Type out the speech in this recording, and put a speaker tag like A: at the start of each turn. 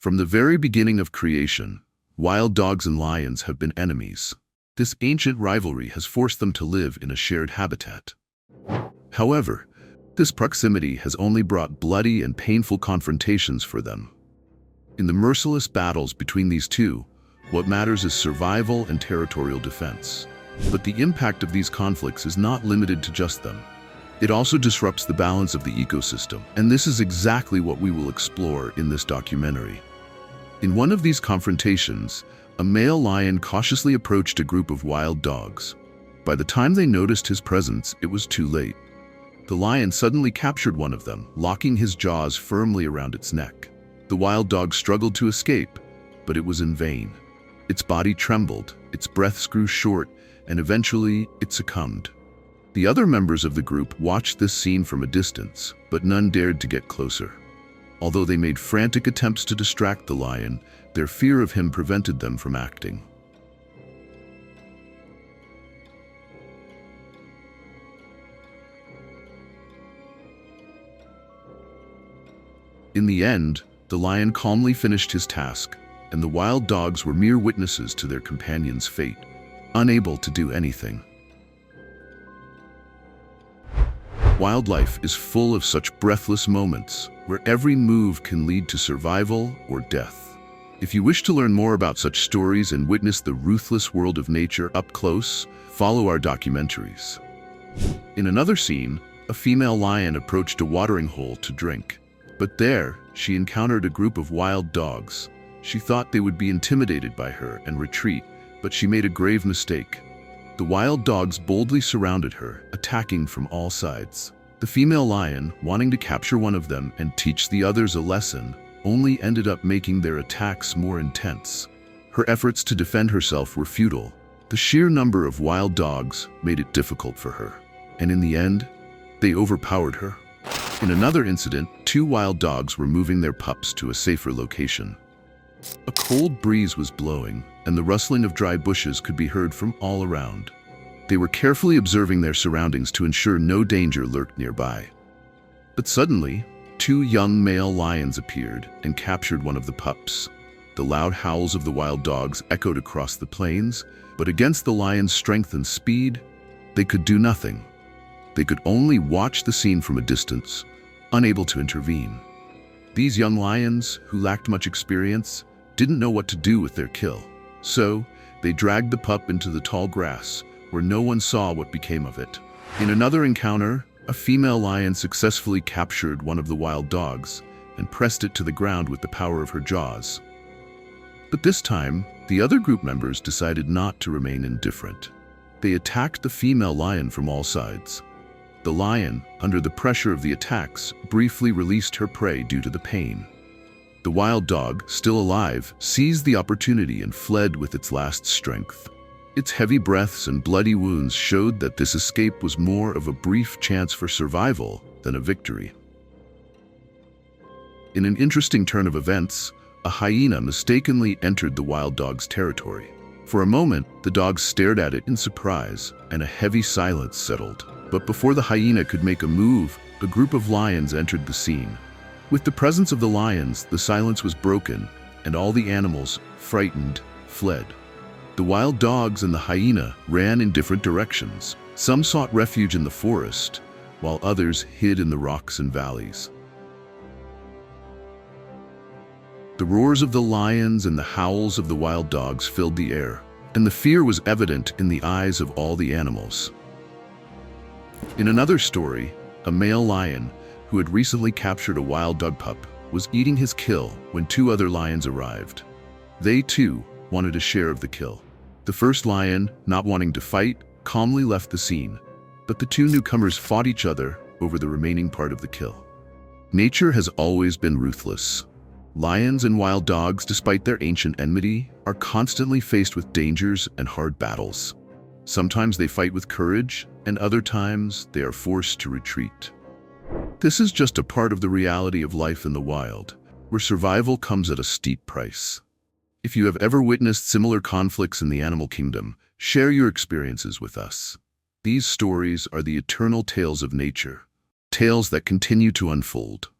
A: From the very beginning of creation, wild dogs and lions have been enemies. This ancient rivalry has forced them to live in a shared habitat. However, this proximity has only brought bloody and painful confrontations for them. In the merciless battles between these two, what matters is survival and territorial defense. But the impact of these conflicts is not limited to just them. It also disrupts the balance of the ecosystem, and this is exactly what we will explore in this documentary. In one of these confrontations, a male lion cautiously approached a group of wild dogs. By the time they noticed his presence, it was too late. The lion suddenly captured one of them, locking his jaws firmly around its neck. The wild dog struggled to escape, but it was in vain. Its body trembled, its breaths grew short, and eventually it succumbed. The other members of the group watched this scene from a distance, but none dared to get closer. Although they made frantic attempts to distract the lion, their fear of him prevented them from acting. In the end, the lion calmly finished his task, and the wild dogs were mere witnesses to their companion's fate, unable to do anything. Wildlife is full of such breathless moments, where every move can lead to survival or death. If you wish to learn more about such stories and witness the ruthless world of nature up close, follow our documentaries. In another scene, a female lion approached a watering hole to drink. But there, she encountered a group of wild dogs. She thought they would be intimidated by her and retreat, but she made a grave mistake. The wild dogs boldly surrounded her, attacking from all sides. The female lion, wanting to capture one of them and teach the others a lesson, only ended up making their attacks more intense. Her efforts to defend herself were futile. The sheer number of wild dogs made it difficult for her, and in the end, they overpowered her. In another incident, two wild dogs were moving their pups to a safer location. A cold breeze was blowing, and the rustling of dry bushes could be heard from all around. They were carefully observing their surroundings to ensure no danger lurked nearby. But suddenly, two young male lions appeared and captured one of the pups. The loud howls of the wild dogs echoed across the plains, but against the lion's strength and speed, they could do nothing. They could only watch the scene from a distance, unable to intervene. These young lions, who lacked much experience, didn't know what to do with their kill. So, they dragged the pup into the tall grass, where no one saw what became of it. In another encounter, a female lion successfully captured one of the wild dogs and pressed it to the ground with the power of her jaws. But this time, the other group members decided not to remain indifferent. They attacked the female lion from all sides. The lion, under the pressure of the attacks, briefly released her prey due to the pain. The wild dog, still alive, seized the opportunity and fled with its last strength. Its heavy breaths and bloody wounds showed that this escape was more of a brief chance for survival than a victory. In an interesting turn of events, a hyena mistakenly entered the wild dog's territory. For a moment, the dogs stared at it in surprise, and a heavy silence settled. But before the hyena could make a move, a group of lions entered the scene. With the presence of the lions, the silence was broken, and all the animals, frightened, fled. The wild dogs and the hyena ran in different directions. Some sought refuge in the forest, while others hid in the rocks and valleys. The roars of the lions and the howls of the wild dogs filled the air, and the fear was evident in the eyes of all the animals. In another story, a male lion, who had recently captured a wild dog pup, was eating his kill when two other lions arrived. They, too, wanted a share of the kill. The first lion, not wanting to fight, calmly left the scene, but the two newcomers fought each other over the remaining part of the kill. Nature has always been ruthless. Lions and wild dogs, despite their ancient enmity, are constantly faced with dangers and hard battles. Sometimes they fight with courage, and other times they are forced to retreat. This is just a part of the reality of life in the wild, where survival comes at a steep price. If you have ever witnessed similar conflicts in the animal kingdom, share your experiences with us. These stories are the eternal tales of nature, tales that continue to unfold.